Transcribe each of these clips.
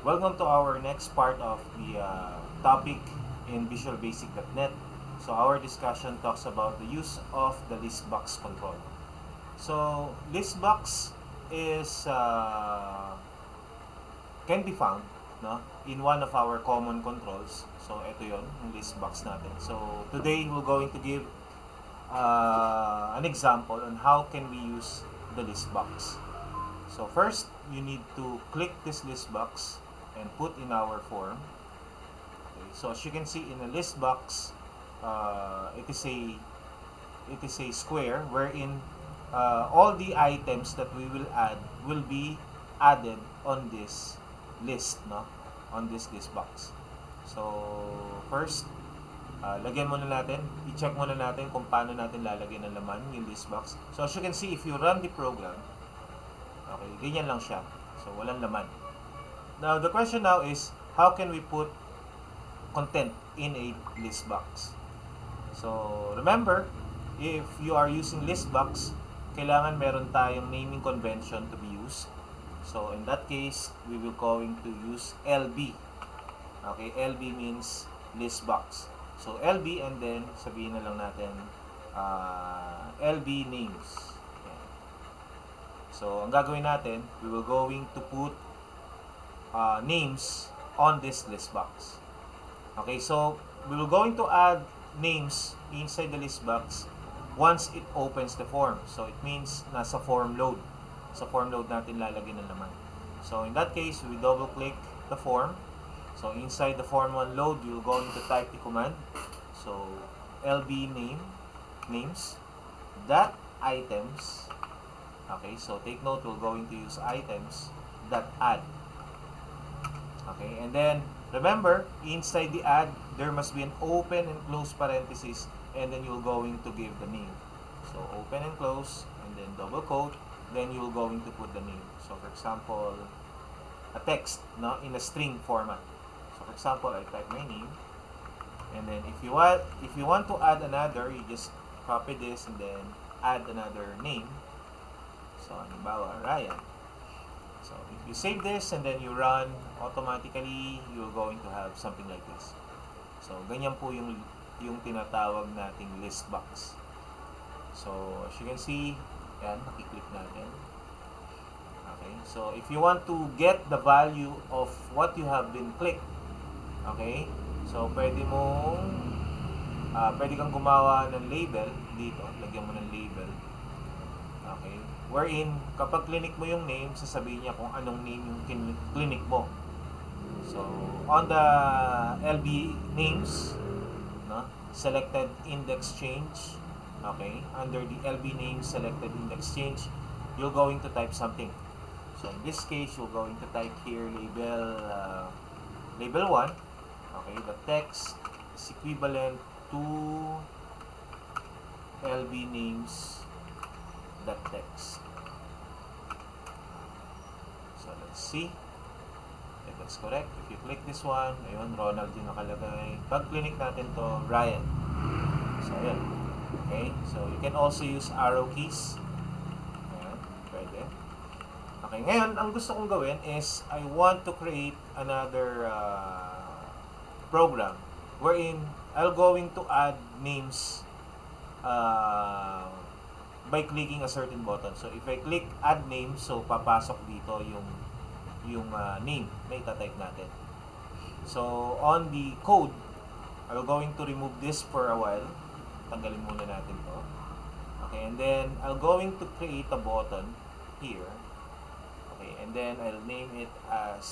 Welcome to our next part of the topic in visualbasic.net. So our discussion talks about the use of the Listbox controller. So Listbox is can be found no in one of our common controls. So ito yon yung Listbox natin. So today we're going to give an example on how can we use the Listbox. So first, you need to click this list box and put in our form. Okay, so as you can see in the list box, it is a square wherein all the items that we will add will be added on this list, no? On this list box. So first, lagyan muna natin, i-check muna natin kung paano natin lalagyan ng laman yung list box. So as you can see, if you run the program, okay, ganyan lang siya. So, walang laman. Now, the question now is, how can we put content in a list box? So, remember, if you are using list box, kailangan meron tayong naming convention to be used. So, in that case, we will going to use LB. Okay, LB means list box. So, LB and then sabihin na lang natin LB names. So, ang gagawin natin, we will going to put names on this list box. Okay, so we will going to add names inside the list box once it opens the form. So, it means nasa form load. Sa form load natin lalagyan ng laman. So, in that case, we double click the form. So, inside the form 1 load, you're going to type the command. So, lb names dot items. Okay, so take note, we're going to use items that add. Okay, and then remember, inside the add, there must be an open and close parenthesis, and then you're going to give the name. So open and close, and then double quote, then you're going to put the name. So for example, a text, no, in a string format. So for example, I type my name, and then if you want to add another, you just copy this and then add another name. So, halimbawa, Ryan. So, if you save this and then you run, automatically, you're going to have something like this. So, ganyan po yung tinatawag nating list box. So, as you can see, yan, makiklik natin. Okay, so if you want to get the value of what you have been clicked, okay, so pwede kang gumawa ng label dito, lagyan mo ng label. Okay, wherein kapag clinic mo yung name, sasabihin niya kung anong name yung clinic mo. So on the LB names, no, selected index change. Okay, under the LB name selected index change, you're going to type something. So in this case, you're going to type here label 1. Okay, the text is equivalent to LB names that text. So let's see if that's correct. If you click this one, ayun, Ronald yung nakalagay. Pag click natin to, Ryan. So ayun. Okay, so you can also use arrow keys. Ayan, pwede. Okay, ngayon, ang gusto kong gawin is I want to create another program wherein I'll going to add names by clicking a certain button. So if I click add name, so papasok dito yung name na itatype natin. So on the code, I'm going to remove this for a while. Tanggalin muna natin to. Okay, and then I'm going to create a button here. Okay, and then I'll name it as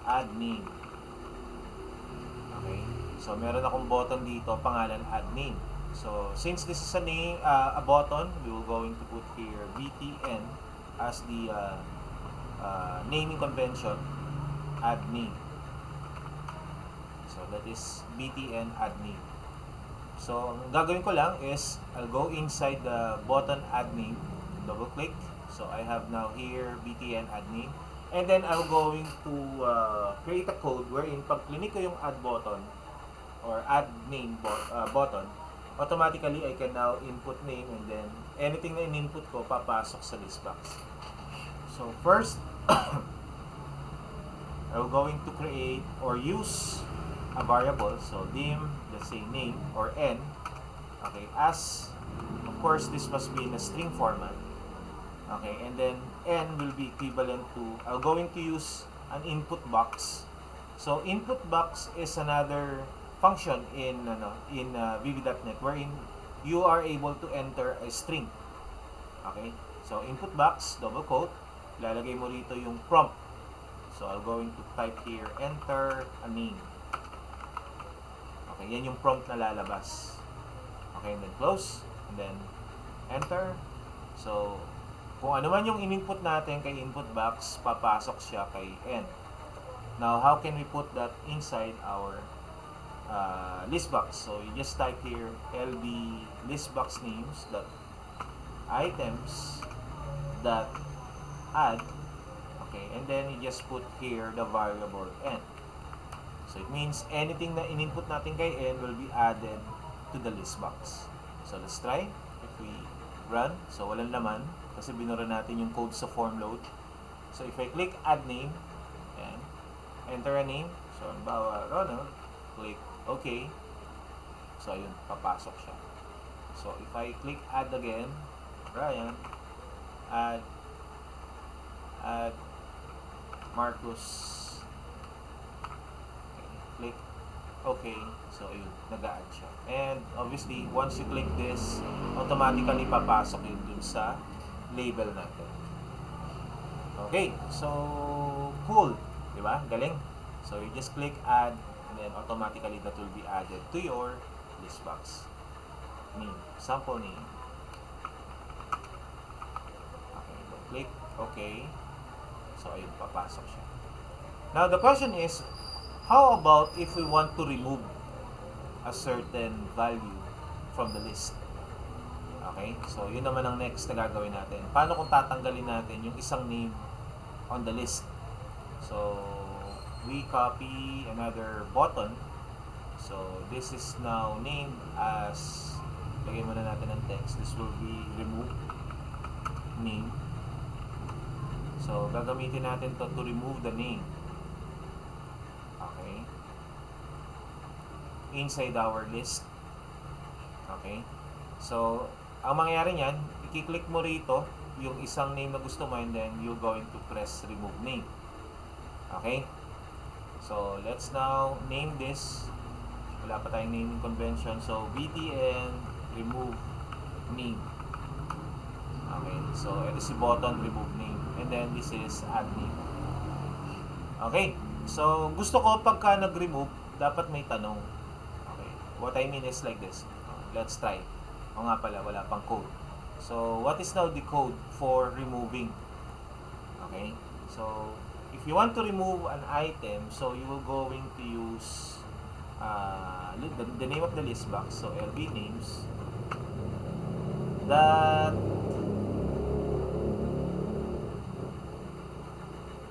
add name. Okay, so meron akong button dito, pangalan add name. So, since this is a button, we will going to put here btn as the naming convention, add name. So, that is btn add name. So, ang gagawin ko lang is, I'll go inside the button add name, double click. So, I have now here btn add name. And then, I'm going to create a code wherein pag click ko yung add button, or add name button, automatically I can now input name and then anything na in-input ko papasok sa list box. So first I'm going to create or use a variable, so dim, let's say name or n, okay, as of course this must be in a string format, okay, and then n will be equivalent to, I'm going to use an input box. So input box is another function in VB.NET wherein you are able to enter a string, okay. So input box, double quote, lalagay mo rito yung prompt. So I'm going to type here, enter a name. Okay, yan yung prompt na lalabas. Okay, and then close, and then enter. So, kung ano man yung in-input natin kay input box, papasok siya kay n. Now, how can we put that inside our listbox? So, you just type here lb listbox names dot items dot add. Okay, and then you just put here the variable n. So it means anything na in-input natin kay n will be added to the listbox. So let's try. If we run, so walang laman kasi binura natin yung code sa form load. So if I click add name and enter a name, so halimbawa Ronald, click OK. So ayun, papasok siya. So if I click add again, Brian, add Marcus, okay, click OK, so yun, nag-add siya. And obviously, once you click this, automatically papasok yun dun sa label natin. Okay, so cool, di ba? Galing. So you just click add, and then automatically that will be added to your listbox name, sample name. Okay, then click OK. So ayun, papasok siya. Now the question is, how about if we want to remove a certain value from the list? Okay, so yun naman ang next na gagawin natin. Paano kung tatanggalin natin yung isang name on the list? So we copy another button. So this is now named as, lagay muna natin ng text, this will be remove name. So gagamitin natin to remove the name, okay, inside our list. Okay, so ang mangyayari niyan, i-click mo rito yung isang name na gusto mo, and then you're going to press remove name. Okay, so let's now name this. Wala pa tayong naming convention, so btn remove name. Okay, so ito si button remove name, and then this is add name. Okay, so gusto ko pagka nag-remove, dapat may tanong. Okay, what I mean is like this. Let's try. O nga pala, wala pang code. So what is now the code for removing? Okay, so if you want to remove an item, so you will going to use the name of the list box, so lb names that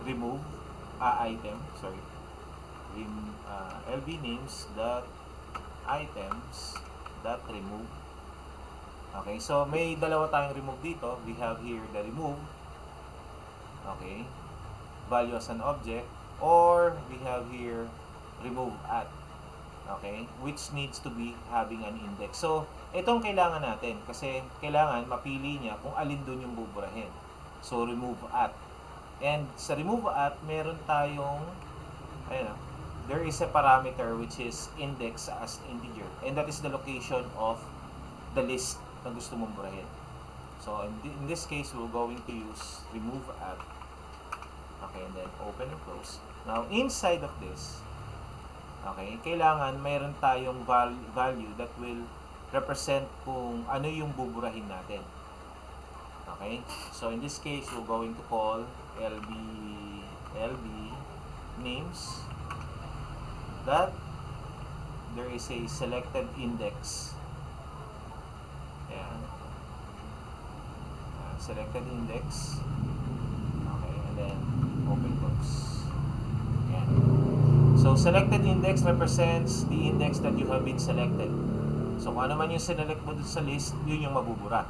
remove item, sorry, lb names that items that remove. Okay, so may dalawa tayong remove dito. We have here the remove, okay, value as an object, or we have here remove at, okay, which needs to be having an index. So itong kailangan natin kasi kailangan mapili niya kung alin dun yung buburahin. So remove at. And sa remove at, meron tayong, ayun, there is a parameter which is index as integer. And that is the location of the list na gusto mong burahin. So in this case, we're going to use remove at. Okay, and then open and close. Now, inside of this, okay, kailangan mayroon tayong value that will represent kung ano yung buburahin natin. Okay, so in this case, we're going to call lb names that there is a selected index. Ayan. Selected index. Okay, and then open close. Ayan. So selected index represents the index that you have been selected. So kung ano man yung sinelect mo dun sa list, yun yung mabubura.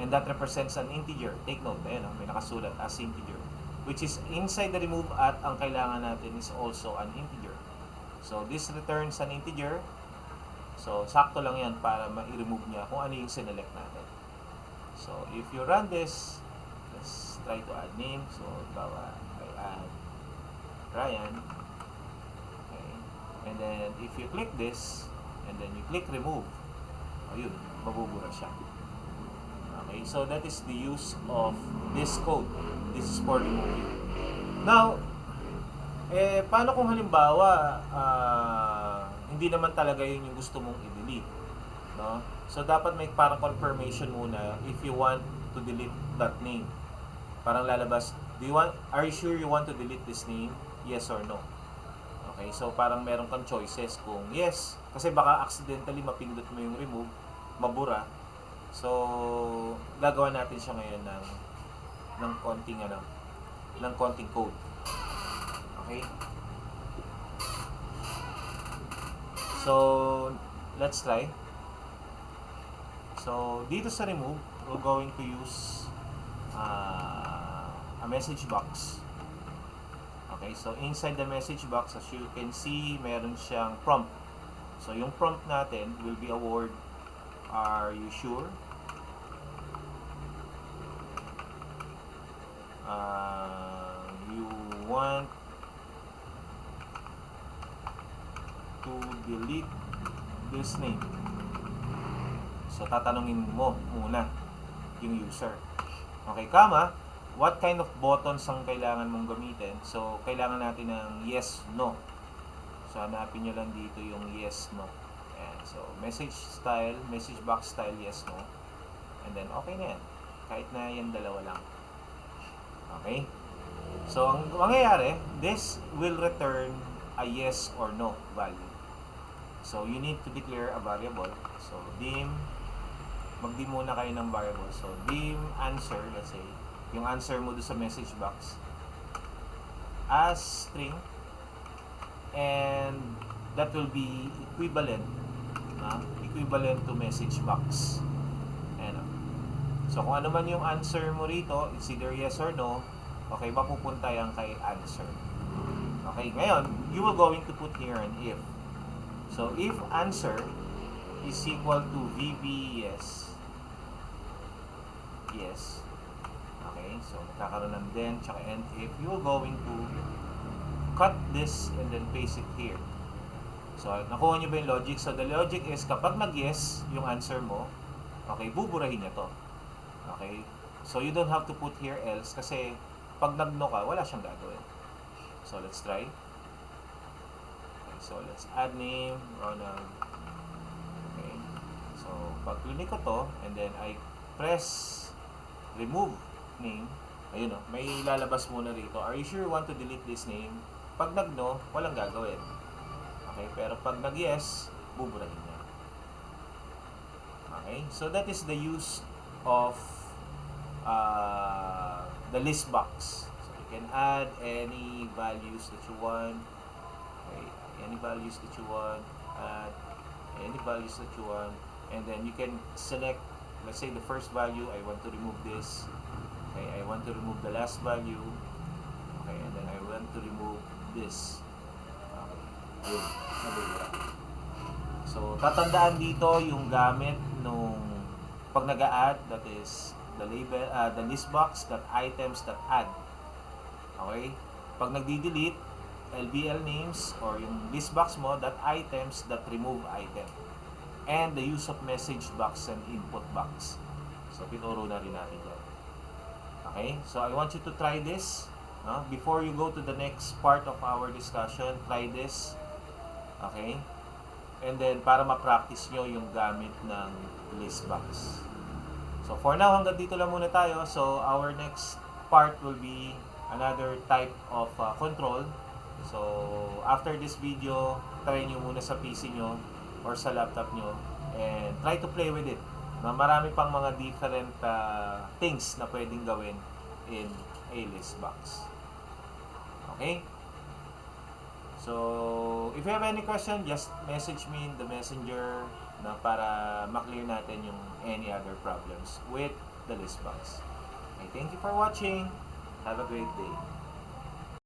And that represents an integer. Take note, ayan, may nakasulat as integer, which is inside the remove at ang kailangan natin is also an integer. So this returns an integer. So sakto lang yan para ma-remove niya kung ano yung sinelect natin. So if you run this, let's try to add name. So bawa I add Ryan. Okay. And then if you click this and then you click remove, ayun, mabubura siya. Okay, so that is the use of this code. This is for removing. Now, paano kung halimbawa hindi naman talaga yun yung gusto mong i-delete, no? So dapat may parang confirmation muna if you want to delete that name. Parang lalabas, are you sure you want to delete this name? Yes or no? Okay, so parang meron kang choices kung yes, kasi baka accidentally mapindot mo yung remove, mabura. So gagawa natin siya ngayon ng konting code. Okay? So let's try. So dito sa remove, we're going to use a message box. Okay, so inside the message box, as you can see, meron siyang prompt. So yung prompt natin will be a word, are you sure? You want to delete this name. So tatanungin mo muna yung user. Okay, comma, what kind of buttons ang kailangan mong gamitin? So kailangan natin ng yes, no. So hanapin nyo lang dito yung yes, no. Ayan. So message style, message box style, yes, no. And then okay na yan. Kahit na yan dalawa lang. Okay? So ang mangyayari, this will return a yes or no value. So you need to declare a variable. So dim, mag-dim muna kayo ng variable. So dim answer, let's say, yung answer mo doon sa message box as string, and that will be equivalent to message box. Ayan. So kung ano man yung answer mo rito, it's either yes or no, okay, mapupunta yan kay answer. Okay, ngayon you will going to put here an if. So if answer is equal to VB yes, okay, so magkakaroon ng then tsaka end if, you're going to cut this and then paste it here. So nakuha nyo ba yung logic? So the logic is kapag nag-yes yung answer mo, okay, buburahin niya to. Okay, so you don't have to put here else kasi pag nag-no ka, wala siyang gagawin. So let's try. Okay, so let's add name, Ronald. Okay, so pag click ko to and then I press remove name, ayun o, may lalabas muna rito, are you sure you want to delete this name? Pag nag-no, walang gagawin. Okay, pero pag nag-yes, buburahin niya. Okay, so that is the use of the list box. So you can add any values that you want. Okay, any values that you want, add any values that you want, and then you can select, let's say the first value, I want to remove this. Okay, I want to remove the last value. Okay, and then I want to remove this. Okay, yun, nabubura. So tatandaan dito yung gamit nung pag nag-a-add, that is the label, the list box, items, add. Okay, pag nagdi-delete, LBL names or yung list box mo, items, remove item, and the use of message box and input box. So pinuro na rin natin yan. Okay, so I want you to try this before you go to the next part of our discussion. Try this. Okay, and then para ma-practice nyo yung gamit ng list box. So for now, hanggang dito lang muna tayo. So our next part will be another type of control. So after this video, try nyo muna sa PC nyo or sa laptop nyo and try to play with it. Marami pang mga different things na pwedeng gawin in a list box. Okay? So if you have any question, just message me in the messenger para maklear natin yung any other problems with the list box. Okay, thank you for watching. Have a great day.